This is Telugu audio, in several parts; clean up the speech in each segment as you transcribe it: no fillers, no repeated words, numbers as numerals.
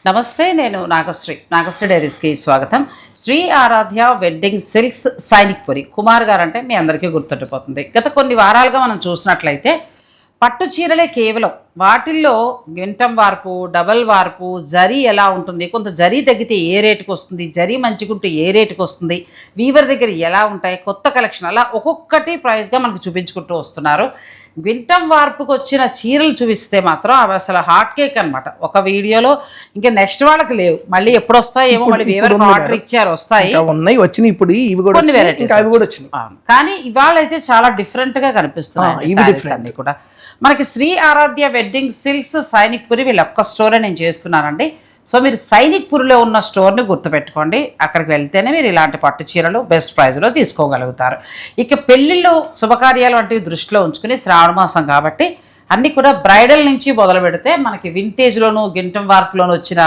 నమస్తే, నేను నాగశ్రీ డైరీస్కి స్వాగతం. శ్రీ ఆరాధ్య వెడ్డింగ్ సిల్క్స్ సైనిక్పురి కుమార్ గారు అంటే మీ అందరికీ గుర్తుండిపోతుంది. గత కొన్ని వారాలుగా మనం చూసినట్లయితే పట్టు చీరలే కేవలం, వాటిల్లో గెంటం వార్పు, డబల్ వార్పు, జరీ ఎలా ఉంటుంది, కొంత జరీ తగ్గితే ఏ రేటుకి వస్తుంది, జరీ మంచిగుంటే ఏ రేటుకి వస్తుంది, వీవర్ దగ్గర ఎలా ఉంటాయి, కొత్త కలెక్షన్, అలా ఒక్కొక్కటి ప్రైస్గా మనకు చూపించుకుంటూ వస్తున్నారు. గెంటం వార్పుకి వచ్చిన చీరలు చూపిస్తే మాత్రం అవి అసలు హాట్ కేక్ అనమాట. ఒక వీడియోలో ఇంకా నెక్స్ట్ వాళ్ళకి లేవు, మళ్ళీ ఎప్పుడు వస్తాయేమో, మళ్ళీ వీవర్ ఆర్డర్ ఇచ్చారు, వస్తాయి వచ్చినాయి ఇప్పుడు కొన్ని వెరైటీస్. కానీ ఇవాళ అయితే చాలా డిఫరెంట్గా కనిపిస్తున్నాయి అన్ని కూడా. మనకి శ్రీ ఆరాధ్య వెడ్డింగ్ సిల్క్స్ సైనిక్పురి వీళ్ళ ఒక్క స్టోరే నేను చేస్తున్నానండి. సో మీరు సైనిక్పురిలో ఉన్న స్టోర్ని గుర్తుపెట్టుకోండి, అక్కడికి వెళ్తేనే మీరు ఇలాంటి పట్టు చీరలు బెస్ట్ ప్రైస్లో తీసుకోగలుగుతారు. ఇక పెళ్ళిళ్ళు, శుభకార్యాలు వంటివి దృష్టిలో ఉంచుకుని శ్రావణ మాసం కాబట్టి అన్నీ కూడా బ్రైడల్ నుంచి మొదలు పెడితే మనకి వింటేజ్లోను గింటం వార్పులోను వచ్చిన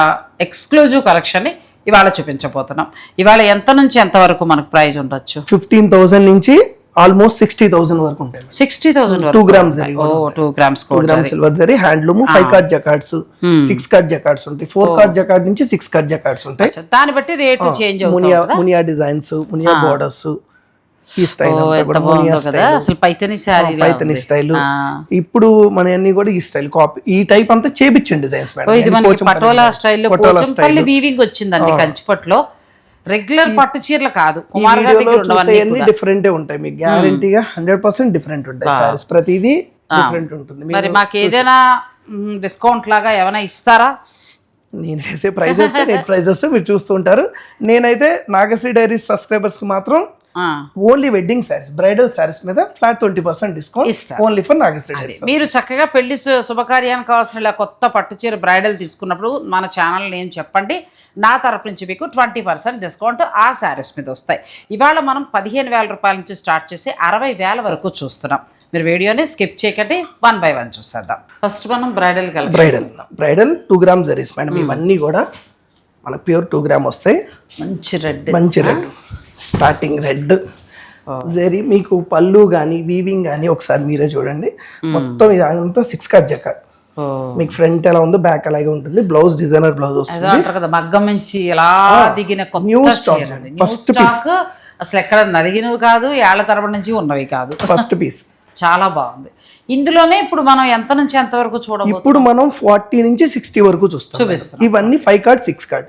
ఎక్స్క్లూజివ్ కలెక్షన్ని ఇవాళ చూపించబోతున్నాం. ఇవాళ ఎంత నుంచి ఎంత వరకు మనకు ప్రైస్ ఉండొచ్చు? 15,000 నుంచి ఆల్మోస్ట్ 60,000 వరకు ఉంటాయి. 60,000 2 grams zari, 2 grams silver zari, handloom, 5 cut jacquards, 6 cut jacquards ఉంటాయి, 4 కట్ జకార్డ్ నుంచి 6 కట్ జకార్డ్స్ ఉంటాయి. దాన్ని బట్టి రేట్ చేంజ్ అవుతుంది. మునియా డిజైన్స్, మునియా బోర్డర్స్, ఈ స్టైల్ అసలు పైతని సారీ, పైతని స్టైల్. ఇప్పుడు మన అన్ని కూడా ఈ స్టైల్ కాపీ, ఈ టైప్ అంతా చేపించండి డిజైన్స్ మేడం. ఇది మనకి పటోలా స్టైల్లో పోచంపల్లి వీవింగ్ వచ్చిందండి కంచిపట్లో. రెగ్యులర్ పట్టు చీరలు కాదు, కుమార్ గారి దగ్గర డిఫరెంట్ ఉంటాయి, మీకు గ్యారంటీగా 100% డిఫరెంట్ ఉంటాయి. సారీస్ ప్రతిదీ డిఫరెంట్ ఉంటుంది. మరి మాకు ఏదైనా డిస్కౌంట్ లాగా ఏమైనా ఇస్తారా? నేను వేసే ప్రైజెస్ మీరు చూస్తూ ఉంటారు. నేనైతే నాగశ్రీ డైరీస్ సబ్స్క్రైబర్స్ కి మాత్రం only wedding saris, bridal saris మీద flat 20% discount only for Nagasri diaries. మీరు చక్కగా పెళ్లి శుభకార్యానికి కావాల్సిన ఇలా కొత్త పట్టు చీర బ్రైడల్ తీసుకున్నప్పుడు మన ఛానల్ నేమ్ చెప్పండి, నా తరపు నుంచి మీకు 20% డిస్కౌంట్ ఆ శారీస్ మీద వస్తాయి. ఇవాళ మనం 15,000 రూపాయల నుంచి స్టార్ట్ చేసి 60,000 వరకు చూస్తున్నాం. మీరు వీడియోని స్కిప్ చేయకండి, 1 by 1 చూసేద్దాం. ఫస్ట్ మనం bridal bridal 2 grams zaris madam. ఇవన్నీ కూడా మన ప్యూర్ 2 gram వస్తాయి. మంచి రెడ్ స్టార్టింగ్ రెడ్ జరీ. మీకు పళ్ళు కానీ వీవింగ్ కానీ ఒకసారి మీరే చూడండి. మొత్తం ఇదంతా 6 కట్ జకార్డ్. మీకు ఫ్రంట్ ఎలా ఉందో బ్యాక్ అలాగే ఉంటుంది. బ్లౌజ్ డిజైనర్ బ్లౌజ్ వస్తుంది. మగ్గం నుంచి ఎలా దిగిన ఫస్ట్ పీస్, అసలు ఎక్కడ నలిగినవి కాదు, ఏళ్ల తరబడి నుంచి ఉన్నవి కాదు. ఫస్ట్ పీస్ చాలా బాగుంది. ఇందులోనే ఇప్పుడు మనం ఎంత నుంచి ఎంత వరకు చూడబోతున్నాం? ఇప్పుడు మనం 40 నుంచి 60 వరకు చూస్తాం. ఇవన్నీ 5 కార్డ్ 6 కార్డ్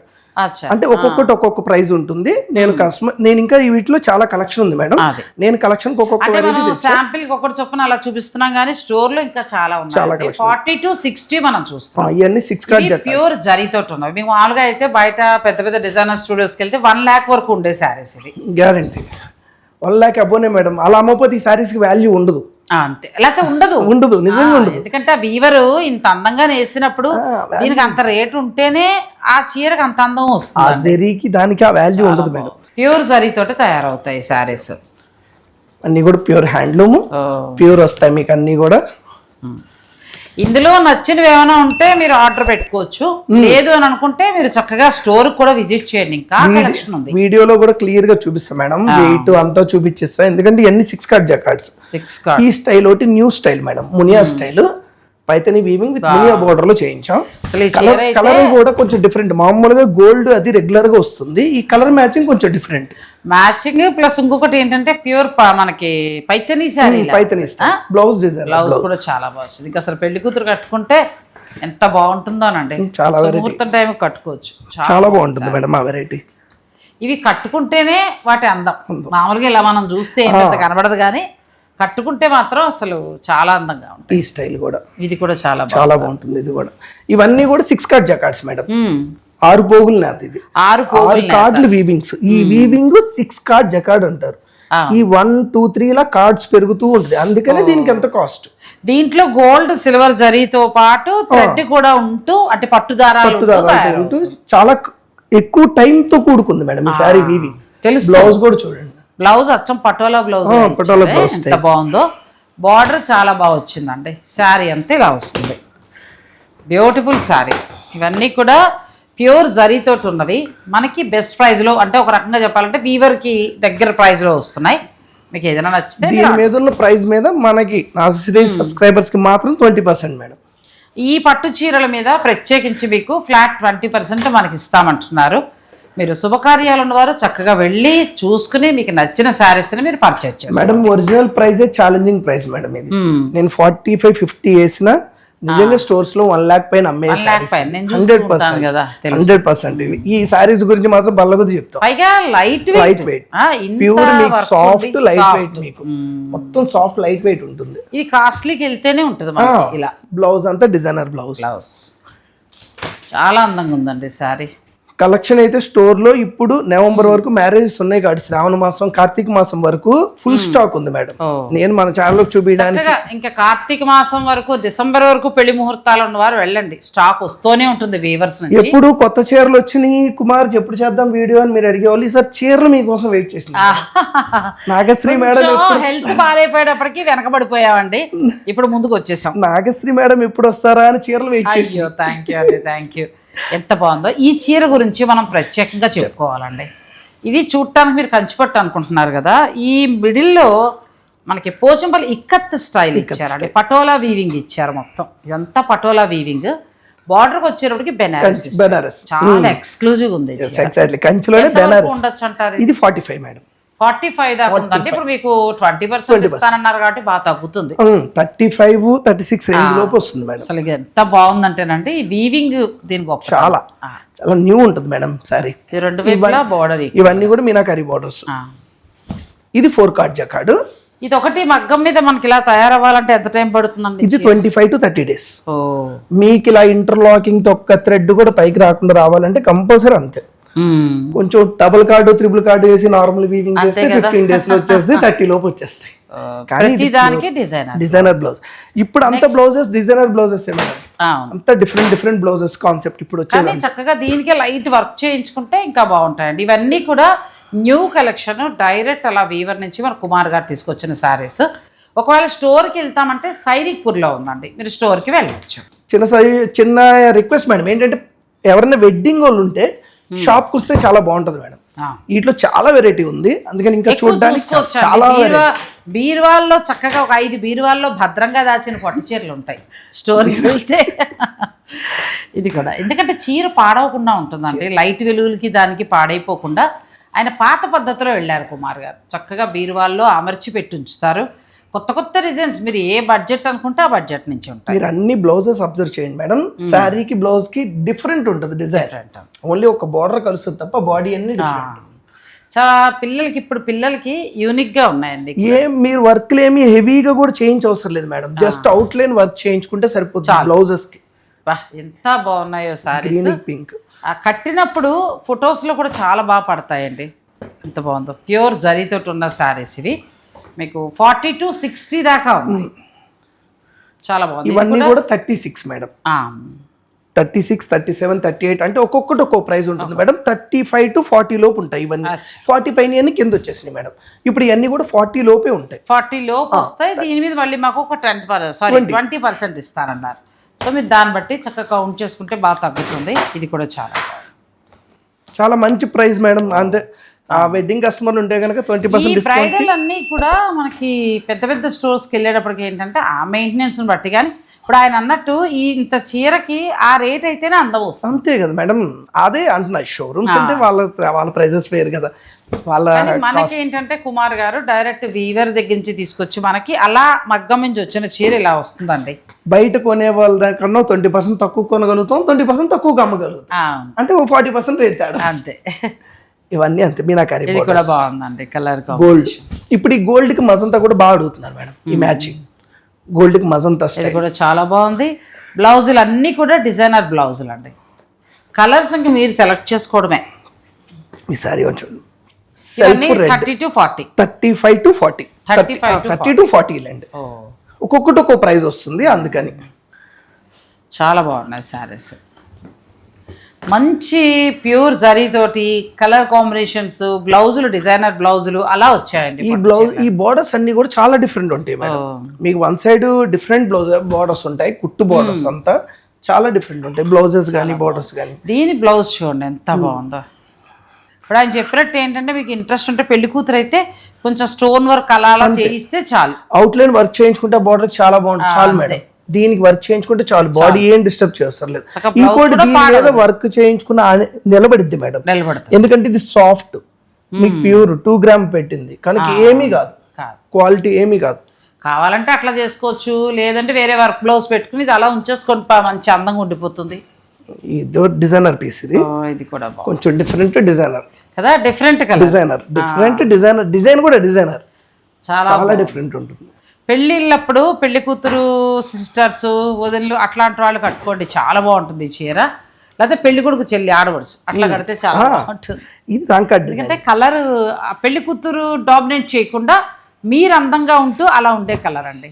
అంటే ఒక్కొక్కటి ఒక్కొక్క ప్రైస్ ఉంటుంది. నేను ఇంకా వీటిలో చాలా కలెక్షన్ ఉంది మేడం. నేను కలెక్షన్ శాంపిల్ ఒకటి చొప్పున అలా చూపిస్తున్నాం, కానీ స్టోర్ లో ఇంకా చాలా ఉన్నాయి. 40 to 60 మనం చూస్తాం. ఇవన్నీ 6 కార్డ్ ప్యూర్ జరీతో ఉన్నాయి. మీకు మామూలుగా అయితే బయట పెద్ద పెద్ద డిజైనర్ స్టూడియోస్కి వెళ్తే 1 lakh వరకు ఉండే శారీస్ ఇవి. గ్యారంటీ 1 lakh అబ్బోనే మేడం. అలా అమ్మపోతే ఈ శారీస్ కి వాల్యూ ఉండదు. అంతే, లేకపోతే ఉండదు నిజంగా ఉండదు. ఎందుకంటే వీవరు ఇంత అందంగా నేసినప్పుడు దీనికి అంత రేటు ఉంటేనే ఆ చీరకు అంత అందం వస్తుంది. జరీకి దానికి ఆ వాల్యూ ఉండదు మేడం. ప్యూర్ జరీతోటి తయారవుతాయి శారీస్ అన్ని కూడా. ప్యూర్ హ్యాండ్లూమ్, ప్యూర్ వస్తాయి మీకు అన్ని కూడా. ఇందులో నచ్చినవి ఏమైనా ఉంటే మీరు ఆర్డర్ పెట్టుకోవచ్చు, లేదు అని అనుకుంటే మీరు చక్కగా స్టోర్ కూడా విజిట్ చేయండి. ఇంకా కలెక్షన్ ఉంది. వీడియోలో కూడా క్లియర్ గా చూపిస్తా మేడం, వెయిట్ అంతా చూపించేస్తా. ఎందుకంటే ఇవన్నీ 6 కార్డ్ జకార్డ్స్. ఈ స్టైల్ ఒకటి new style madam, Muniya style, Paithani weaving with Muniya border లో చేయించాం. కలర్ కూడా కొంచెం డిఫరెంట్. మామూలుగా గోల్డ్ అది రెగ్యులర్ గా వస్తుంది, ఈ కలర్ మ్యాచింగ్ కొంచెం డిఫరెంట్ మ్యాచింగ్. ప్లస్ ఇంకొకటి ఏంటంటే ప్యూర్ మనకి Paithani sorry, Paithani blouse design, blouse కూడా చాలా బాగుంది. ఇంకా అసలు పెళ్లి కూతురు కట్టుకుంటే ఎంత బాగుంటుందోనండి. చాలా ముహూర్తం టైం కట్టుకోవచ్చు, చాలా బాగుంటుంది మేడం ఆ వెరైటీ. ఇవి కట్టుకుంటేనే వాటి అందం. మామూలుగా ఇలా మనం చూస్తే కనబడదు, కానీ కట్టుకుంటే మాత్రం అసలు చాలా అందంగా ఉంటుంది. ఈ స్టైల్ కూడా, ఇది కూడా చాలా బాగుంటుంది. ఇది కూడా ఇవన్నీ కూడా 6 కార్డ్ జకార్డ్స్ మేడం. 6 పోగులు నాది. ఇది 6 కార్డులు వీవింగ్స్. ఈ వీవింగ్ 6 కార్డ్ జకార్డ్ అంటారు. ఈ 1, 2, 3 లా కార్డ్స్ పెరుగుతూ ఉంటుంది, అందుకనే దీనికి ఎంత కాస్ట్. దీంట్లో గోల్డ్ సిల్వర్ జరీతో పాటు థ్రెడ్ కూడా ఉంటూ, అంటే పట్టుదారాలు చాలా ఎక్కువ టైం తో కూడుకుంది మేడం ఈ సారీ వీవింగ్. బ్లౌజ్ కూడా చూడండి, బ్లౌజ్ అచ్చం పటోలా బ్లౌజ్. ఎంత బాగుందో, బార్డర్ చాలా బాగా వచ్చిందండి. శారీ అంతా ఇలా వస్తుంది, బ్యూటిఫుల్ శారీ. ఇవన్నీ కూడా ప్యూర్ జరీతో ఉన్నవి, మనకి బెస్ట్ ప్రైస్లో, అంటే ఒక రకంగా చెప్పాలంటే వీవర్కి దగ్గర ప్రైస్లో వస్తున్నాయి. మీకు ఏదైనా నచ్చితే దీని మీద ఉన్న ప్రైస్ మీద మనకి నాగశ్రీ సబ్స్క్రైబర్స్ కి మాత్రం 20% మేడం. ఈ పట్టు చీరల మీద ప్రత్యేకించి మీకు ఫ్లాట్ 20% మనకి ఇస్తామంటున్నారు. మీరు శుభకార్యాలు ఉన్నవారు చక్కగా వెళ్ళి చూసుకుని మీకు నచ్చిన శారీస్ని మీరు పర్చేజ్ చేస్తారు. మేడం ఒరిజినల్ ప్రైజే ఛాలెంజింగ్ ప్రైస్ మేడం ఇది. నేను 45-50 వేసిన నిజంగా స్టోర్స్ లో 1 lakh పైన అమ్మే 100%. ఈ సారీస్ గురించి మాత్రం బల్లగుద్ది చెప్తాం. పైగా లైట్ వెయిట్ ప్యూర్ మీకు సాఫ్ట్ లైట్ వెయిట్, మీకు మొత్తం సాఫ్ట్ లైట్ వెయిట్ ఉంటుంది. ఇది కాస్ట్లీకి వెళ్తేనే ఉంటుంది మనకి. ఇలా బ్లౌజ్ అంతా డిజైనర్ బ్లౌజ్. చాలా అందంగా ఉందండి సారీ. కలెక్షన్ అయితే స్టోర్ లో ఇప్పుడు నవంబర్ వరకు మ్యారేజెస్ ఉన్నాయి కాబట్టి శ్రావణ మాసం కార్తీక మాసం వరకు ఫుల్ స్టాక్ ఉంది మేడం. నేను మన ఛానల్ చూపించడానికి ఇంకా కార్తీక మాసం వరకు డిసెంబర్ వరకు పెళ్లి ముహూర్తాలు ఉన్నవారు వెళ్ళండి, స్టాక్ వస్తూనే ఉంటుంది వీవర్స్ నుంచి. ఎప్పుడు కొత్త చీరలు వచ్చినాయి కుమార్ ఎప్పుడు చేద్దాం వీడియో అని మీరు అడిగేవాళ్ళు. ఈసారి చీరలు మీకోసం వెయిట్ చేసింది. నాగశ్రీ మేడం హెల్త్ బాగాలేపోయేటప్పటికి వెనకబడిపోయామండి, ఇప్పుడు ముందుకు వచ్చేసాం. నాగశ్రీ మేడం ఎప్పుడు వస్తారా అని చీరలు వెయిట్ చేసి. థ్యాంక్ యూ అండి, థ్యాంక్ యూ. ఎంత బాగుందో ఈ చీర గురించి మనం ప్రత్యేకంగా చెప్పుకోవాలండి. ఇది చూడటానికి మీరు కంచిపట్టు అనుకుంటున్నారు కదా, ఈ మిడిల్లో మనకి పోచంపల్లి ఇక్కత్ స్టైల్ ఇచ్చారండి, పటోలా వీవింగ్ ఇచ్చారు. మొత్తం ఇదంతా పటోలా వీవింగ్. బార్డర్కి వచ్చేటప్పటికి బెనారస్ చాలా ఎక్స్క్లూజివ్ ఉంది. ఉండొచ్చు అంటారు ఇది 45 మేడం. 45 దాకా ఉందంటే ఇప్పుడు మీకు 20% ఇస్తానన్నారు కాబట్టి బాగా తగ్గుతుంది. 35-36 రేంజ్ లోపు వస్తుంది మేడం. అసలు ఎంత బాగుందంటేనండి ఈ వీవింగ్ దీని గొప్ప, చాలా చాలా న్యూ ఉంటుంది మేడం సారీ. రెండు వైపులా బార్డర్, ఇవన్నీ కూడా మీనాకరీ బార్డర్స్. ఇది 4 కార్డ్ జకార్డ్. ఇది ఒకటి మగ్గం మీద మనకి ఇలా తయారవ్వాలంటే ఎంత టైం పడుతుందండి? ఇది 25-30 days. మీకు ఇలా ఇంటర్లాకింగ్ తో ఒక్క థ్రెడ్ కూడా పైకి రాకుండా రావాలంటే కంపల్సరీ అంతే. కొంచెం డబుల్ కార్డు 3 కార్డు వేసి నార్మల్ వీవింగ్ చేస్తే 15 days లో వచ్చేస్తే 30 లోపు వచ్చేస్తాయి. డిజైనర్ బ్లౌజ్ ఇప్పుడు అంత బ్లౌజెస్ డిజైనర్ బ్లౌజెస్ అంత డిఫరెంట్ బ్లౌజెస్ కాన్సెప్ట్ ఇప్పుడు వచ్చేది. చక్కగా దీనికి లైట్ వర్క్ చేయించుకుంటే ఇంకా బాగుంటాయండి. ఇవన్నీ కూడా న్యూ కలెక్షన్, డైరెక్ట్ అలా వీవర్ నుంచి మన కుమార్ గారు తీసుకొచ్చిన సారీస్. ఒకవేళ స్టోర్కి వెళ్తామంటే సైనిక్పూర్లో ఉందండి, మీరు స్టోర్కి వెళ్ళవచ్చు. చిన్న రిక్వెస్ట్ మేడం ఏంటంటే ఎవరైనా వెడ్డింగ్ వాళ్ళు ఉంటే షాప్కి వస్తే చాలా బాగుంటది మేడం. వీటిలో చాలా వెరైటీ ఉంది, అందుకని ఇంకా చూడడానికి చాలా బీరువాల్లో చక్కగా ఒక 5 బీరువాల్లో భద్రంగా దాచిన పట్టు చీరలు ఉంటాయి స్టోర్కి వెళ్తే. ఇది కూడా ఎందుకంటే చీర పాడవకుండా ఉంటుందండి, లైట్ వెలుగులకి దానికి పాడైపోకుండా. ఆయన పాత పద్ధతిలో వెళ్ళారు కుమార్ గారు, చక్కగా బీరువాల్లో అమర్చి పెట్టి ఉంచుతారు. కొత్త డిజైన్స్ మీరు ఏ బడ్జెట్ అనుకుంటే ఆ బడ్జెట్ నుంచి ఉంటాయి. మీరు అన్ని బ్లౌజెస్ అబ్జర్వ్ చేయండి మేడం, శారీకి బ్లౌజ్ కి డిఫరెంట్ ఉంటుంది డిజైన్. ఓన్లీ ఒక బార్డర్ కలుస్తుంది తప్ప బాడీ అన్ని చాలా పిల్లలకి ఇప్పుడు పిల్లలకి యూనిక్ గా ఉన్నాయండి. మీరు వర్క్ ఏమి హెవీగా కూడా చేయించ అవసరం లేదు madam, just out line work చేయించుకుంటే సరిపోతుంది బ్లౌజెస్ కి. ఎంత బాగున్నాయో సారీస్. పింక్ కట్టినప్పుడు ఫొటోస్ లో కూడా చాలా బాగా పడతాయండి. ఎంత బాగుందో ప్యూర్ జరీతోటి ఉన్న సారీస్ ఇవి. మీకు 40-60 దాకా ఉన్నాయి, చాలా బాగుంది. ఇవన్నీ కూడా 36 మేడం. 36, 37, 38 అంటే ఒక్కొక్కటి ఒక్కో ప్రైస్ ఉంటుంది మేడం. 35-40 లోపు ఉంటాయి ఇవన్నీ. 40 పైన కింద వచ్చేసినాయి మేడం. ఇప్పుడు ఇవన్నీ కూడా 40 లోపే ఉంటాయి. 40 లోపు వస్తాయి. దీని మీద మళ్ళీ మాకు ఒక 20% ఇస్తారన్నారు. సో మీరు దాన్ని బట్టి చక్కగా కౌంట్ చేసుకుంటే బాగా తగ్గుతుంది. ఇది కూడా చాలా మంచి ప్రైస్ మేడం. అంటే వెడ్డింగ్ కస్టమర్లు ఉంటే కనుక 20% డిస్కౌంట్. బ్రైడల్ అన్నీ కూడా మనకి పెద్ద స్టోర్స్కి వెళ్ళేటప్పటికి ఏంటంటే ఆ మెయింటెనెన్స్ని బట్టి, కానీ ఇప్పుడు ఆయన అన్నట్టు ఈ ఇంత చీరకి ఆ రేట్ అయితేనే అందం వస్తుంది. అంతే కదా మేడం, అదే అంటున్నా. షోరూమ్స్ అంటే వాళ్ళ ప్రైజెస్ వేరు కదా. మనకి ఏంటంటే కుమార్ గారు డైరెక్ట్ వీవర్ దగ్గర నుంచి తీసుకొచ్చి మనకి అలా మగ్గం నుంచి వచ్చిన చీర ఇలా వస్తుందండి. బయట కొనే వాళ్ళ దగ్గర 20% తక్కువ కొనగలుగుతాం, 20% తక్కువ అమ్మగలుగుతాం. అంటే 40% రేట్ తేడా అంతే. ఇవన్నీ అంతే. మీనాకరీ కూడా బాగుందండి, కలర్ గోల్డ్. ఇప్పుడు ఈ గోల్డ్ కి మజంతా కూడా బాగా అడుగుతున్నారు మేడం. ఈ మ్యాచింగ్ గోల్డ్ కి మజంతా కూడా చాలా బాగుంది. బ్లౌజులు అన్నీ కూడా డిజైనర్ బ్లౌజులు అండి. కలర్స్ ఇంకా మీరు సెలెక్ట్ చేసుకోవడమే. ఈ సారీ చూడండి, 30-40, 35-40, 30-40 లేండి. ఒక్కొక్కటి ఒక్కో ప్రైస్ వస్తుంది, అందుకని చాలా బాగున్నాయి సారీస్. మంచి ప్యూర్ జరీతోటి కలర్ కాంబినేషన్స్, బ్లౌజులు డిజైనర్ బ్లౌజులు అలా వచ్చాయండి. ఈ బోర్డర్స్ అన్ని కూడా చాలా డిఫరెంట్ ఉంటాయి మేడం. మీకు వన్ సైడ్ డిఫరెంట్ బోర్డర్స్ ఉంటాయి, కుట్టు బోర్డర్స్ అంతా చాలా డిఫరెంట్ ఉంటాయి. బ్లౌజెస్ కానీ బోర్డర్స్ కానీ. దీని బ్లౌజ్ చూడండి ఎంత బాగుందో. ఇప్పుడు ఆయన చెప్పినట్టు ఏంటంటే మీకు ఇంట్రెస్ట్ ఉంటే పెళ్లి కూతురు అయితే కొంచెం స్టోన్ వర్క్ అలా చేయిస్తే చాలు. అవుట్ లైన్ వర్క్ చేయించుకుంటే బోర్డర్ చాలా బాగుంటుంది చాలు మేడం. దీనికి వర్క్ చేయించుకుంటే చాలు, బాడీ ఏం డిస్టర్బ్ చేస్తారు లేదు. చక్కగా ఇంకోటి దీని మీద వర్క్ చేయించుకున్న నిలబడిద్ది మేడం, నిలబడుతుంది. ఎందుకంటే ఇది సాఫ్ట్, మీకు ప్యూర్ 2 గ్రామ్ పెట్టింది కనుక ఏమీ కాదు, క్వాలిటీ ఏమీ కాదు. కావాలంటే అట్లా చేసుకోవచ్చు, లేదంటే వేరే వర్క్ బ్లౌజ్ పెట్టుకుని ఇది అలా ఉంచేసుకొని మంచి అందంగా ఉండిపోతుంది. ఇది డిజైనర్ పీస్, ఇది ఇది కూడా కొంచెం డిఫరెంట్ డిజైనర్ కదా, different colour designer, different designer, design కూడా డిజైనర్ చాలా డిఫరెంట్ ఉంటుంది. పెళ్ళిళ్ళప్పుడు పెళ్లి కూతురు సిస్టర్స్ వదిళ్ళు అట్లాంటి వాళ్ళు కట్టుకోండి, చాలా బాగుంటుంది ఈ చీర. లేకపోతే పెళ్లి కొడుకు చెల్లి ఆడవచ్చు అట్లా కడితే చాలా బాగుంటుంది. ఇది రాంకాట్ ఎందుకంటే కలర్ పెళ్లి కూతురు డామినేట్ చేయకుండా మీరు అందంగా ఉంటూ అలా ఉండే కలర్ అండి.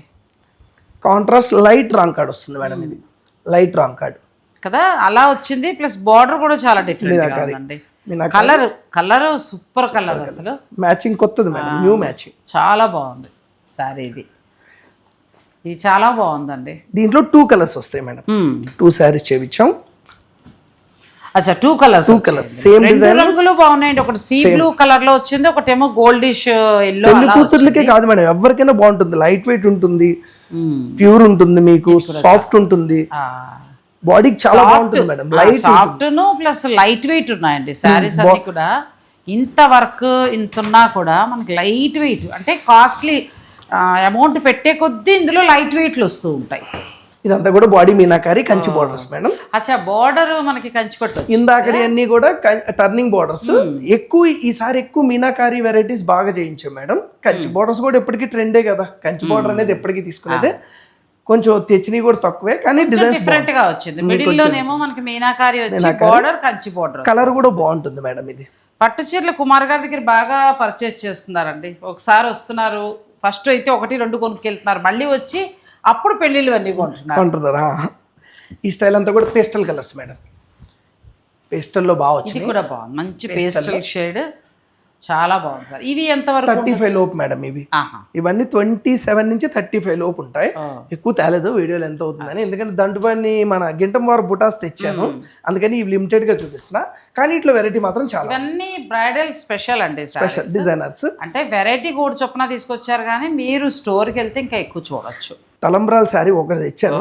కాంట్రాస్ట్ లైట్ రాంకాడ్ వస్తుంది మేడం, ఇది లైట్ రాంకాడ్ కదా, అలా వచ్చింది. ప్లస్ బార్డర్ కూడా చాలా డిఫరెంట్ ఉందండి. కలర్ సూపర్ కలర్, అసలు మ్యాచింగ్ కొత్తది మేడం, న్యూ మ్యాచింగ్, చాలా బాగుంది సారీ. ఇది చాలా బాగుందండి. దీంట్లో 2 కలర్స్ వస్తాయి మేడం, 2 శారీస్ చేయించాం. అచ్చా 2 కలర్స్ సేమ్ డిజైన్, రంగులు బాగున్నాయండి. ఒకటి సీ బ్లూ కలర్ లో వచ్చింది, ఒకటేమో గోల్డిష్ ఎల్లో. పెళ్లి కూతుర్లకే కాదు మేడం, ఎవరికైనా బాగుంటుంది. లైట్ వెయిట్ ఉంటుంది, ప్యూర్ ఉంటుంది, మీకు సాఫ్ట్ ఉంటుంది, బాడీకి చాలా బాగుంటుంది madam. Light soft plus light weight ఉన్నాయండి శారీస్ అన్ని కూడా. ఇంత వర్క్ ఇంత ఉన్నా కూడా మనకి లైట్ వెయిట్, అంటే కాస్ట్లీ అమౌంట్ పెట్టే కొద్దీ ఇందులో లైట్ వెయిట్లు వస్తూ ఉంటాయి. ఇదంతా కూడా body meenakari Kanchi borders madam. అచ్చా బోర్డర్ మనకి కంచి పట్టు, ఇందాకడి అన్ని కూడా టర్నింగ్ బోర్డర్స్. ఈసారి ఎక్కువ మీనాకారి వెరైటీస్ బాగా చేయించాం మేడం. కంచి బోర్డర్స్ కూడా ఎప్పటికీ ట్రెండే కదా, కంచి బోర్డర్ అనేది ఎప్పటికీ తీసుకునేదే. కొంచెం తెచ్చినవి కూడా తక్కువే, కానీ డిజైన్ డిఫరెంట్ గా వచ్చింది. మిడిల్ లోనేమో మనకి మీనాకారి వచ్చి బోర్డర్ కంచి బోర్డర్, కలర్ కూడా బాగుంటుంది మేడం. ఇది పట్టు చీరలు కుమార్ గారి దగ్గర బాగా పర్చేజ్ చేస్తున్నారండి. ఒకసారి వస్తున్నారు, ఫస్ట్ అయితే 1-2 కొనుక్కెళ్తున్నారు, మళ్ళీ వచ్చి అప్పుడు పెళ్ళిళ్ళు అన్నీ కొంటున్నారా. ఈ స్టైల్ అంతా కూడా పేస్టల్ కలర్స్ మేడం, పేస్టల్లో బాగా వచ్చింది. ఇది కూడా బాగుంది, మంచి పేస్టల్ షేడ్, చాలా బాగుంది సార్. ఇవి ఎంతవరకు? 35 లోపు మేడం. ఇవన్నీ 27 నుంచి 35 లోపు ఉంటాయి. ఎక్కువ తేలేదు వీడియోలు ఎంత అవుతుందని, ఎందుకంటే దంటుపని మన గింటం వారు బుటాస్ తెచ్చాను, అందుకని ఇవి లిమిటెడ్ గా చూపిస్తున్నా. కానీ ఇట్లా వెరైటీ మాత్రం చాలా. ఇవన్నీ బ్రైడల్ స్పెషల్ అండి, స్పెషల్ డిజైనర్స్. అంటే వెరైటీ కూడా చొప్పున తీసుకొచ్చారు, కానీ మీరు స్టోర్కి వెళ్తే ఇంకా ఎక్కువ చూడొచ్చు. తలంబ్రాల శారీ ఒకటి తెచ్చాను.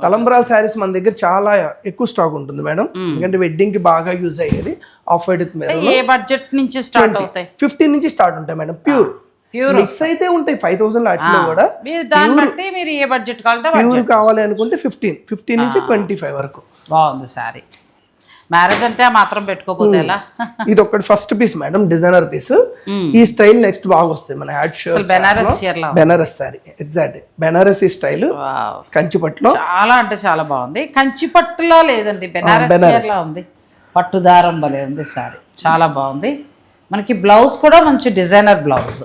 తలంబ్రాల శారీస్ మన దగ్గర చాలా ఎక్కువ స్టాక్ ఉంటుంది మేడం, ఎందుకంటే వెడ్డింగ్ కి బాగా యూజ్ అయ్యేది. ఆఫ్ వైట్ మీద ఏ బడ్జెట్ నుంచి స్టార్ట్ అవుతాయి? 15 నుంచి స్టార్ట్ ఉంటాయి మేడం. ప్యూర్ మిక్స్ అయితే ఉంటాయి 5000 వాటిలో కూడా. దాన్ని బట్టి మీరు ఏ బడ్జెట్ ప్యూర్ కావాలి అనుకుంటే 15 నుంచి 25 వరకు. బాగుంది శారీ. మ్యారేజ్ అంటే మాత్రం పెట్టుకోపోతే ఎలా? ఇది ఒకటి first piece madam, designer piece. ఈ స్టైల్ నెక్స్ట్ బాగా వస్తాయి మన యాడ్ షర్ట్. బెనారస్ సారీ, ఎగ్జాక్ట్ బెనారస్ స్టైల్, కంచిపట్టులో చాలా అంటే చాలా బాగుంది. కంచిపట్టులా లేదండి, బెనారస్ చీరలా ఉంది. పట్టు దారం భలే ఉంది సారీ, చాలా బాగుంది. మనకి బ్లౌజ్ కూడా మంచి డిజైనర్ బ్లౌజ్.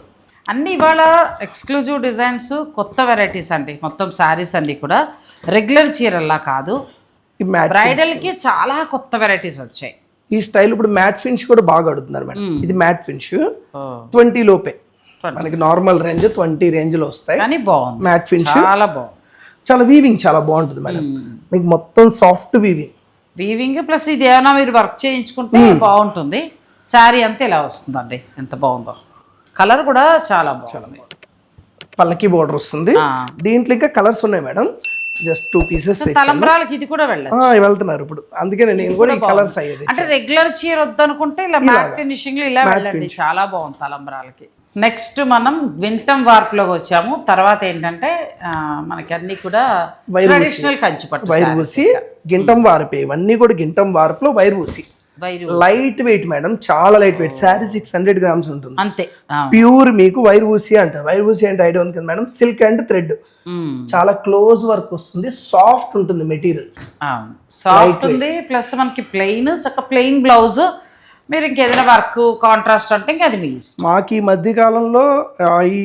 అన్నీ ఇవాళ ఎక్స్క్లూజివ్ డిజైన్స్, కొత్త వెరైటీస్ అండి. మొత్తం శారీస్ అన్నీ కూడా రెగ్యులర్ చీరల్లా కాదు, బ్రైడల్ కి చాలా కొత్త వెరైటీస్ వచ్చాయి. ఈ స్టైల్ ఇప్పుడు మ్యాట్ ఫినిష్ కూడా బాగా అడుగుతున్నారు మేడం. ఇది మ్యాట్ ఫినిష్ 20 లోపే, మనకి నార్మల్ రేంజ్ 20 రేంజ్ లో వస్తాయి, కానీ బాగుంది. మ్యాట్ ఫినిష్ చాలా బాగుంది, చాలా వీవింగ్ చాలా బాగుంటుంది మేడం. మీకు మొత్తం సాఫ్ట్ వీవింగ్ ప్లస్ ఇది ఏమైనా మీరు వర్క్ చేయించుకుంటే బాగుంటుంది. శారీ అంతా ఇలా వస్తుందండి, ఎంత బాగుందో. కలర్ కూడా చాలా బాగుంది. పల్లకి బోర్డర్ వస్తుంది. దీంట్లో ఇంకా కలర్స్ ఉన్నాయి మేడం, జస్ట్ 2 పీసెస్. తలంబ్రాలకి ఇది కూడా వెళ్తున్నారు ఇప్పుడు, అందుకే నేను కూడా ఈ కలర్స్ అయ్యేది. అంటే రెగ్యులర్ చీర వద్దనుకుంటే ఇలా మ్యాట్ ఫినిషింగ్ లో ఇలా వెళ్ళండి, చాలా బాగుంది తలంబ్రాలకి. నెక్స్ట్ మనం వింటం వార్ప్ లోకి వచ్చాము. తర్వాత ఏంటంటే మనకి అన్ని కూడా ట్రెడిషనల్ కంచిపట్టు, వైర్వూసి, గింటం వార్ప్. ఇవన్నీ కూడా గింటం వార్ప్ లో వైర్వూసి, లైట్ వెయిట్ మేడం, చాలా లైట్ వెయిట్. శారీ 600 గ్రామ్స్ ఉంటుంది అంతే. ప్యూర్ మీకు వైర్వూసి అంటారు. వైర్వూసి అంటే ఐడియా ఉంది కదా మేడం, సిల్క్ అండ్ థ్రెడ్, చాలా క్లోజ్ వర్క్ వస్తుంది, సాఫ్ట్ ఉంటుంది మెటీరియల్, సాఫ్ట్ ఉంది. ప్లస్ మనకి ప్లెయిన్, చక్క ప్లెయిన్ బ్లౌజ్. మీరు ఇంకేదైనా వర్క్ కాంట్రాస్ట్ అంటే ఇంకా అది మీ ఇష్టం. మాకు ఈ మధ్య కాలంలో ఈ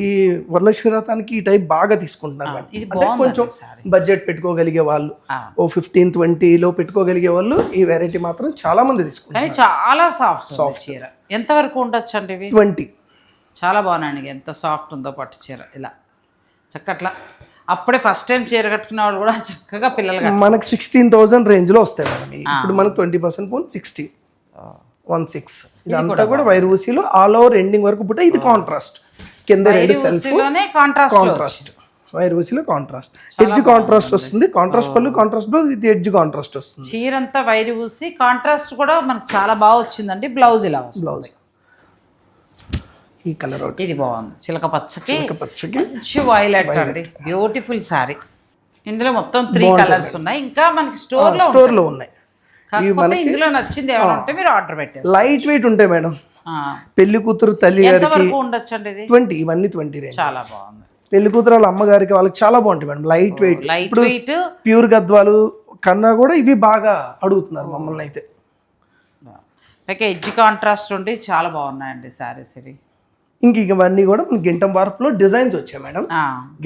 వరలక్ష్మి వ్రతానికి ఈ టైప్ బాగా తీసుకుంటున్నారు. అంటే కొంచెం బడ్జెట్ పెట్టుకోగలిగే వాళ్ళు, ఓ 15-20 లో పెట్టుకోగలిగే వాళ్ళు ఈ వెరైటీ మాత్రం చాలా మంది తీసుకుంటారు. చాలా సాఫ్ట్ చీర. ఎంత వరకు ఉండొచ్చు అండి ఇవి? 20. చాలా బాగున్నాయండి, ఎంత సాఫ్ట్ ఉందో పట్టు చీర. ఇలా చక్కట్లా అప్పుడే ఫస్ట్ టైం చీర కట్టుకునే వాళ్ళు కూడా చక్కగా పిల్లలు మనకి 16,000 రేంజ్ లో వస్తాయి మేడం. ఇప్పుడు మనకి 20% పోను 16. 16 ఇదంతా కూడా వైర్వూసిలో ఆల్ ఓవర్ ఎండింగ్ వరకు పుట్ట. ఇది కాంట్రాస్ట్, కింద రెండు సెల్ఫ్ కాంట్రాస్ట్. వైర్ ఊసిలో కాంట్రాస్ట్ ఎడ్జ్ కాంట్రాస్ట్ వస్తుంది, కాంట్రాస్ట్ పళ్ళు contrast blouse with edge contrast వస్తుంది. చీర అంతా వైరు ఊసి కాంట్రాస్ట్ కూడా మనకు చాలా బాగా వచ్చిందండి. బ్లౌజ్ ఇలా వస్తుంది. ఈ కలర్ ఒకటి ఇది బాగుంది, చిలక పచ్చకి పచ్చకి మంచి వైలెట్ అండి, బ్యూటిఫుల్ సారీ. ఇందులో మొత్తం 3 కలర్స్ ఉన్నాయి. ఇంకా మనకి స్టోర్ లో ఉన్నాయి. కాకపోతే ఇందులో నచ్చింది ఏమైనా ఉంటే మీరు ఆర్డర్ పెట్టారు. లైట్ వెయిట్ ఉంటాయి మేడం. పెళ్లి కూతురు తల్లి గారికి ఉండొచ్చండి ఇది 20, ఇవన్నీ 20 రేంజ్. చాలా బాగుంది. పెళ్లి కూతురు వాళ్ళ అమ్మగారికి వాళ్ళకి చాలా బాగుంటాయి మేడం. Light weight. ఇప్పుడు ప్యూర్ గద్వాలు కన్నా కూడా ఇవి బాగా అడుగుతున్నారు మమ్మల్ని అయితే. ఎడ్జ్ కాంట్రాస్ట్ ఉండి చాలా బాగున్నాయండి సారీస్ ఇవి. ఇంక ఇవన్నీ కూడా మన గింటం వార్పులో డిజైన్స్ వచ్చాయి మేడం.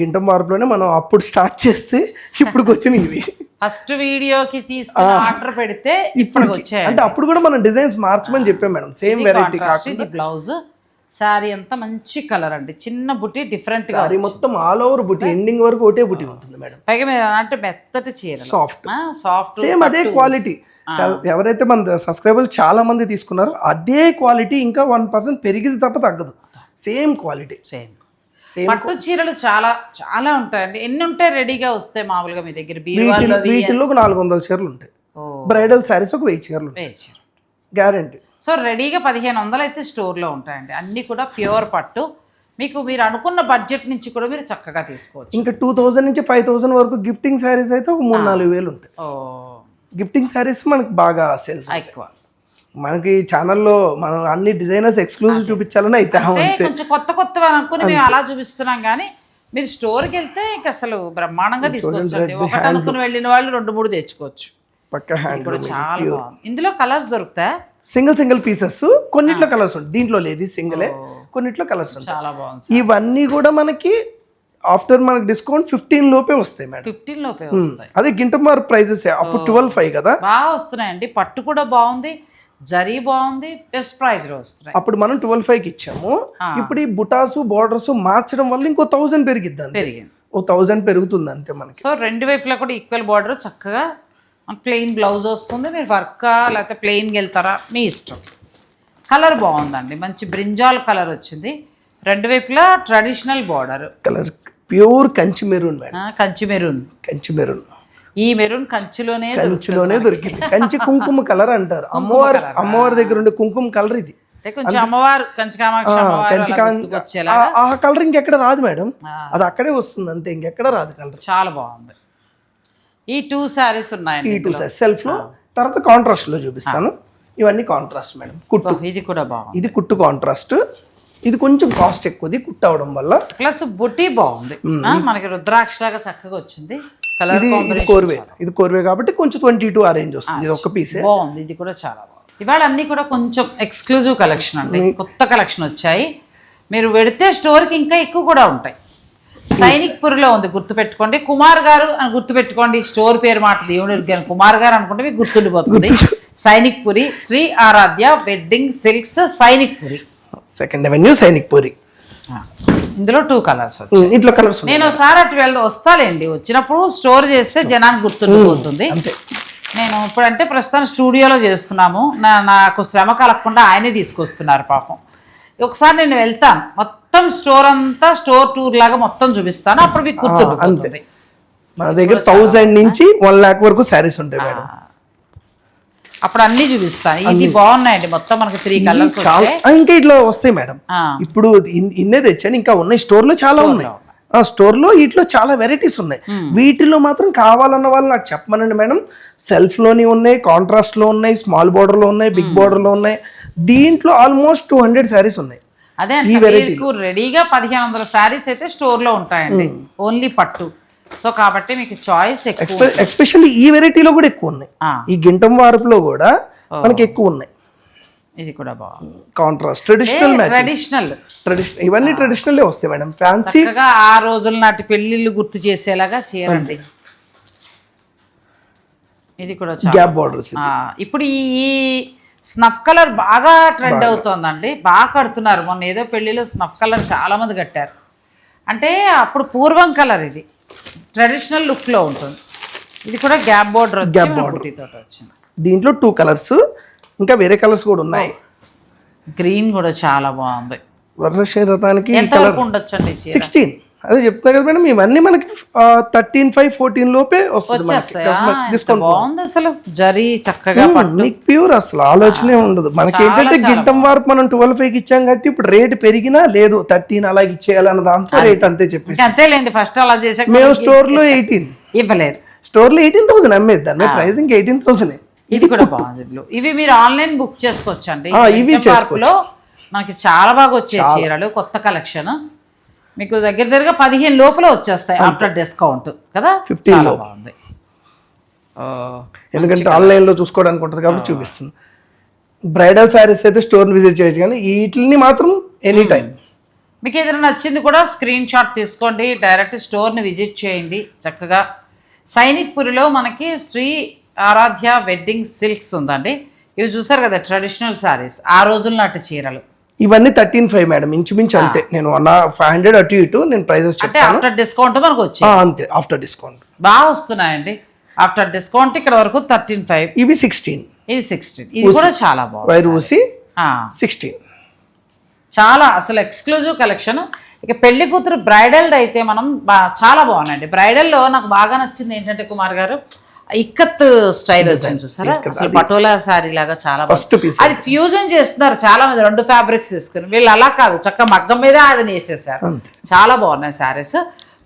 గింటం వార్పులోనే మనం అప్పుడు స్టార్ట్ చేస్తే ఇప్పుడు వచ్చినాయి ఇవి. ఫస్ట్ వీడియోకి తీసుకుని ఆర్డర్ పెడితే ఇప్పుడు వచ్చాయి. అంటే అప్పుడు కూడా మనం డిజైన్స్ మార్చమని చెప్పాం మేడం. సేమ్ వెరైటీ కాకుండా బ్లౌజ్ సారీ అంతా మంచి కలర్ అండి, చిన్న బుట్టి డిఫరెంట్ గా మొత్తం ఆల్ ఓవర్ బుట్టి ఎండింగ్ వరకు ఒకటే బుట్టి ఉంటుంది మేడం. పైగా మీరు అంటే మెత్తటి చీర సాఫ్ట్ సేమ్ అదే క్వాలిటీ. ఎవరైతే మన సబ్స్క్రైబర్లు చాలా మంది తీసుకున్నారో అదే క్వాలిటీ ఇంకా 1% పెరిగింది తప్ప తగ్గదు. Same quality. సేమ్ పట్టు చీరలు చాలా చాలా ఉంటాయండి. ఎన్ని ఉంటాయి రెడీగా వస్తాయి మామూలుగా మీ దగ్గర? వీటిల్లో 400 చీరలు ఉంటాయి. బ్రైడల్ శారీస్ ఒక 1000 చీరలు గ్యారంటీ. సో రెడీగా 1500 అయితే స్టోర్లో ఉంటాయండి. అన్నీ కూడా ప్యూర్ పట్టు. మీరు అనుకున్న బడ్జెట్ నుంచి కూడా మీరు చక్కగా తీసుకోవచ్చు. ఇంకా 2000 నుంచి 5000 వరకు గిఫ్టింగ్ శారీస్ అయితే ఒక 3-4 వేలు ఉంటాయి. గిఫ్టింగ్ శారీస్ మనకి బాగా సేల్స్ ఎక్కువ. మనకి ఛానల్లో మనం అన్ని డిజైనర్స్ ఎక్స్క్లూజివ్ చూపించాలని అయితే కొంచెం కొత్త అనుకుని మేము అలా చూపిస్తున్నాం. కానీ మీరు స్టోర్కి వెళ్తే ఇంకా అసలు బ్రహ్మాండంగా తీసుకోవచ్చు అండి. ఒకటి అనుకుని వెళ్ళిన వాళ్ళు 2-3 తెచ్చుకోవచ్చు. పక్క హ్యాండ్ కూడా చాలా బాగుంది. ఇందులో కలర్స్ దొరుకుతాయి. Single pieces. కొన్నిట్లో కలర్స్ ఉంటాయి, దీంట్లో లేదు సింగిలే. కొన్నిట్లో కలర్స్ ఉంటాయి. చాలా బాగుంది. ఇవన్నీ కూడా మనకి ఆఫ్టర్ మనకి డిస్కౌంట్ 15 లోపే వస్తాయి మేడం. 15 లోపే వస్తాయి. అదే గింటం వారి ప్రైజెస్ అప్పుడు 12,500 కదా. బాగా వస్తున్నాయండి. పట్టు కూడా బాగుంది, జరీ బాగుంది, బెస్ట్ ప్రైస్ లో వస్తున్నాయి. అప్పుడు మనం 12,500కి ఇచ్చాము. ఇప్పుడు ఈ బుటాసు బోర్డర్స్ మార్చడం వల్ల ఇంకో 1000 పెరిగింది. ఓ 1000 పెరుగుతుంది అంతే మనకి. సో రెండు వైపులా కూడా ఈక్వల్ బార్డర్, చక్కగా ప్లెయిన్ బ్లౌజ్ వస్తుంది. మీరు వర్క్ లేకపోతే ప్లెయిన్కి వెళ్తారా మీ ఇష్టం. కలర్ బాగుందండి, మంచి బ్రింజాల్ కలర్ వచ్చింది. రెండు వైపులా traditional border. Colour pure Kanchi maroon. Kanchi maroon. ఈ మెరూన్ కంచిలోనే దొరికింది. కంచి కుంకుమ కలర్ అంటారు. అమ్మవారి దగ్గర ఉండే కుంకుమ కలర్ ఇది. కొంచెం అమ్మవారు కంచి ఆ కలర్ ఇంకెక్కడ రాదు మేడం. అది అక్కడే వస్తుంది అంతే, ఇంకెక్కడ రాదు కలర్. చాలా బాగుంది. ఈ 2 సారీస్ ఉన్నాయి. సెల్ఫ్ లో. తర్వాత కాంట్రాస్ట్ లో చూపిస్తాను. ఇవన్నీ కాంట్రాస్ట్ మేడం. కుట్టు ఇది కూడా బాగుంది. ఇది కుట్టు కాంట్రాస్ట్. ఇది కొంచెం కాస్ట్ ఎక్కువది కుట్టు అవడం వల్ల. ప్లస్ బుట్టి బాగుంది, మనకి రుద్రాక్ష లాగా చక్కగా వచ్చింది. ఇది కోర్వే కాబట్టి కొంచెం 22 ఆ రేంజ్ వస్తుంది. ఇది ఒక పీసే బాగుంది. ఇది కూడా చాలా బాగుంది. ఇవాళ అన్ని కూడా కొంచెం ఎక్స్క్లూజివ్ కలెక్షన్ అండి, కొత్త కలెక్షన్ వచ్చాయి. మీరు వెడితే స్టోర్కి ఇంకా ఎక్కువ కూడా ఉంటాయి. సైనిక్ పురిలో ఉంది, గుర్తుపెట్టుకోండి. కుమార్ గారు అని గుర్తుపెట్టుకోండి. స్టోర్ పేరు మాట దేవుడు కుమార్ గారు అనుకుంటే మీకు గుర్తుండిపోతుంది. సైనిక్ పురి, శ్రీ ఆరాధ్య వెడ్డింగ్ సిల్క్స్, సైనిక్ పురి, 2nd Avenue, సైనిక్ పురి. ఇందులో 2 కలర్స్. ఇంట్లో కలర్స్ నేను ఒకసారి అటు వస్తాలేండి. వచ్చినప్పుడు స్టోర్ చేస్తే జనానికి గుర్తుండిపోతుంది. నేను ఇప్పుడంటే ప్రస్తుతం స్టూడియోలో చేస్తున్నాము. నాకు శ్రమ కలగకుండా ఆయనే తీసుకొస్తున్నారు పాపం. ఒకసారి నేను వెళ్తాను, మొత్తం స్టోర్ అంతా స్టోర్ టూర్ లాగా మొత్తం చూపిస్తాను. అప్పుడు మీకు గుర్తుండిపోతుంది. మన దగ్గర 1000 నుంచి 1 lakh వరకు శారీస్ ఉంటాయి మేడం. అప్పుడు అన్ని చూపిస్తాను. ఇది బాగున్నాయండి, మొత్తం మనకి 3 కలర్స్. ఇంకా ఇట్లా వస్తాయి మేడం. ఇప్పుడు ఇన్నే తెచ్చాను, ఇంకా ఉన్నాయి స్టోర్ లో చాలా ఉన్నాయి. స్టోర్ లో వీటిలో చాలా వెరైటీస్ ఉన్నాయి. వీటిలో మాత్రం కావాలన్న వాళ్ళు నాకు చెప్పమనండి మేడం. సెల్ఫ్ లోని ఉన్నాయి, కాంట్రాస్ట్ లో ఉన్నాయి, స్మాల్ బోర్డర్ లో ఉన్నాయి, బిగ్ బోర్డర్ లో ఉన్నాయి. దీంట్లో ఆల్మోస్ట్ 200 శారీస్ ఉన్నాయి. అదే రెడీగా 1500 శారీస్ అయితే స్టోర్ లో ఉంటాయండి, ఓన్లీ పట్టు. సో కాబట్టి మీకు చాయిస్ ఎక్కువ. ఎస్పెషల్లీ ఈ వెరైటీలో కూడా ఎక్కువ ఉన్నాయి. ఈ గింటం వార్పులో కూడా మనకి ఎక్కువ ఉన్నాయి. ఇది కూడా బాగుంది. కాంట్రాస్ట్ ట్రెడిషనల్ ఇవన్నీ ట్రెడిషనల్ వస్తాయి మేడం. ఫ్యాన్సీ ఆ రోజుల నాటి పెళ్లిళ్ళు గుర్తు చేసేలాగా చేయండి. ఇది కూడా గ్యాప్ బోర్డర్స్. ఇప్పుడు ఈ స్నఫ్ కలర్ బాగా ట్రెండ్ అవుతోందండి, బాగా కడుతున్నారు. మొన్న ఏదో పెళ్లిలో స్నఫ్ కలర్ చాలా మంది కట్టారు. అంటే అప్పుడు పూర్వం కలర్, ఇది ట్రెడిషనల్ లుక్ లో ఉంటుంది. ఇది కూడా గ్యాప్ బోర్డర్ వచ్చింది. దీంట్లో 2 కలర్స్, ఇంకా వేరే కలర్స్ కూడా ఉన్నాయి. గ్రీన్ కూడా చాలా బాగుంది. వరలక్ష్మి రథానికి ఎంత వరకు ఉండొచ్చండి? 16 అదే చెప్తున్నా కదా మేడం, ఇవన్నీ మనకి 13,500, 14 లోపే వస్తుంది డిస్కౌంట్. బాగుంది అసలు జరీ చక్కగా పట్టు. మీకు ప్యూర్ అసలు ఆలోచనే ఉండదు. మనకి ఏంటంటే గిట్టం వరకు మనం 12,500 ఇచ్చాం కాబట్టి ఇప్పుడు రేట్ పెరిగినా లేదు 13 అలాగే ఇచ్చేయాలన్న దాంతో రేట్ అంతే చెప్పేసి. అంతేలేండి, ఫస్ట్ అలా చేసాక మేము స్టోర్ లో 18 ఇవ్వలేరు. స్టోర్ లో 18,000 అమ్మేది, దాని ప్రైస్ ఇంకా 18,000. ఇది కూడా బాగుంది బ్లూ. ఇవి మీరు ఆన్లైన్ బుక్ చేసుకోవచ్చు అండి. ఇవి చేసుకోవచ్చు. మనకి చాలా బాగా వచ్చే చీరలు, కొత్త కలెక్షన్ మీకు దగ్గర 15 లోపల వచ్చేస్తాయి ఆఫ్టర్ డిస్కౌంట్ కదా. 15 లో బాగుంది, ఎందుకంటే ఆన్లైన్ లో చూసుకోవడానికి ఉంటుంది కాబట్టి చూపిస్తుంది. బ్రైడల్ శారీస్ అయితే స్టోర్ విజిట్ చేయొచ్చు, కానీ వీటిని మాత్రం ఎనీ టైం. మీకు ఏదైనా నచ్చింది కూడా స్క్రీన్ షాట్ తీసుకోండి, డైరెక్ట్ స్టోర్ని విజిట్ చేయండి చక్కగా. సైనిక్ పురిలో మనకి శ్రీ ఆరాధ్య వెడ్డింగ్ సిల్క్స్ ఉందండి. ఇవి చూసారు కదా ట్రెడిషనల్ శారీస్, ఆ రోజుల నాటి చీరలు. ఇవన్నీ 13,500 మేడం, ఇంచుమించు అంతే. నేను 500 అటు ఇటు నేను ప్రైజెస్ అంటే ఆఫ్టర్ డిస్కౌంట్ మనకు వచ్చి అంతే. ఆఫ్టర్ డిస్కౌంట్ బాగా వస్తున్నాయండి. ఆఫ్టర్ డిస్కౌంట్ ఇక్కడ వరకు 13,500. ఇవి 16, ఇది 16. ఇది కూడా చాలా బాగుంది. వైర్ ఊసి 16 చాలా అసలు ఎక్స్క్లూజివ్ కలెక్షన్. ఇక పెళ్లి కూతురు బ్రైడల్ అయితే మనం చాలా బాగున్నాయండి. బ్రైడల్లో నాకు బాగా నచ్చింది ఏంటంటే కుమార్ గారు, ఇక్కత్ స్టైల్ వచ్చింది చూసారా, అసలు పటోలా శారీ లాగా చాలా బాగుంది. అది ఫ్యూజన్ చేస్తున్నారు చాలా మంది, 2 ఫ్యాబ్రిక్స్ తీసుకుని. వీళ్ళు అలా కాదు, చక్క మగ్గం మీద అది వేసేసారు. చాలా బాగున్నాయి శారీస్.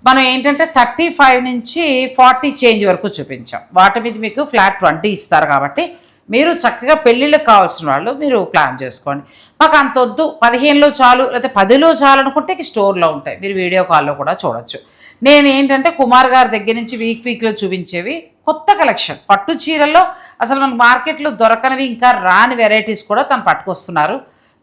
మనం ఏంటంటే 35 నుంచి 40 చేంజ్ వరకు చూపించాం. వాటి మీద మీకు ఫ్లాట్ 20 ఇస్తారు కాబట్టి మీరు చక్కగా పెళ్ళిళ్ళకి కావాల్సిన వాళ్ళు మీరు ప్లాన్ చేసుకోండి. మాకు అంత వద్దు, 15లో చాలు లేకపోతే 10లో చాలు అనుకుంటే స్టోర్లో ఉంటాయి, మీరు వీడియో కాల్లో కూడా చూడొచ్చు. నేను ఏంటంటే కుమార్ గారి దగ్గర నుంచి వీక్లో చూపించేవి కొత్త కలెక్షన్. పట్టు చీరల్లో అసలు మనకు మార్కెట్లో దొరకనివి, ఇంకా రాని వెరైటీస్ కూడా తను పట్టుకొస్తున్నారు.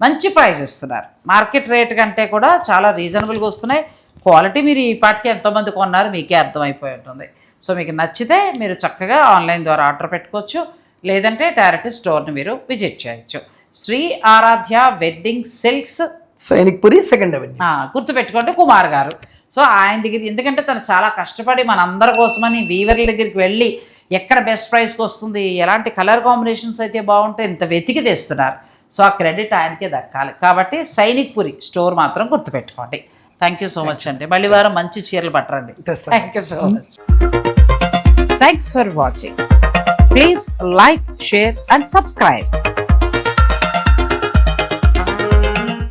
మంచి ప్రైస్ ఇస్తున్నారు, మార్కెట్ రేట్ కంటే కూడా చాలా రీజనబుల్గా వస్తున్నాయి. క్వాలిటీ మీరు ఈ పాటికి ఎంతోమంది కొన్నారు మీకే అర్థమైపోయి ఉంటుంది. సో మీకు నచ్చితే మీరు చక్కగా ఆన్లైన్ ద్వారా ఆర్డర్ పెట్టుకోవచ్చు, లేదంటే డైరెక్ట్ స్టోర్ని మీరు విజిట్ చేయొచ్చు. శ్రీ ఆరాధ్య వెడ్డింగ్ సిల్క్స్, సైనిక్ పురి, 2nd అవెన్యూ. గుర్తుపెట్టుకోండి కుమార్ గారు. సో ఆయన దగ్గర ఎందుకంటే తను చాలా కష్టపడి మనందరి కోసమని వీవర్ల దగ్గరికి వెళ్ళి ఎక్కడ బెస్ట్ ప్రైస్కి వస్తుంది, ఎలాంటి కలర్ కాంబినేషన్స్ అయితే బాగుంటాయి ఇంత వెతికి తెస్తున్నారు. సో ఆ క్రెడిట్ ఆయనకే దక్కాలి. కాబట్టి సైనిక్ పురి స్టోర్ మాత్రం గుర్తుపెట్టుకోండి. థ్యాంక్ యూ సో మచ్ అండి. మళ్ళీ వారం మంచి చీరలు పట్టరండి. Thank you so much. Thanks for watching. Please like, share and subscribe.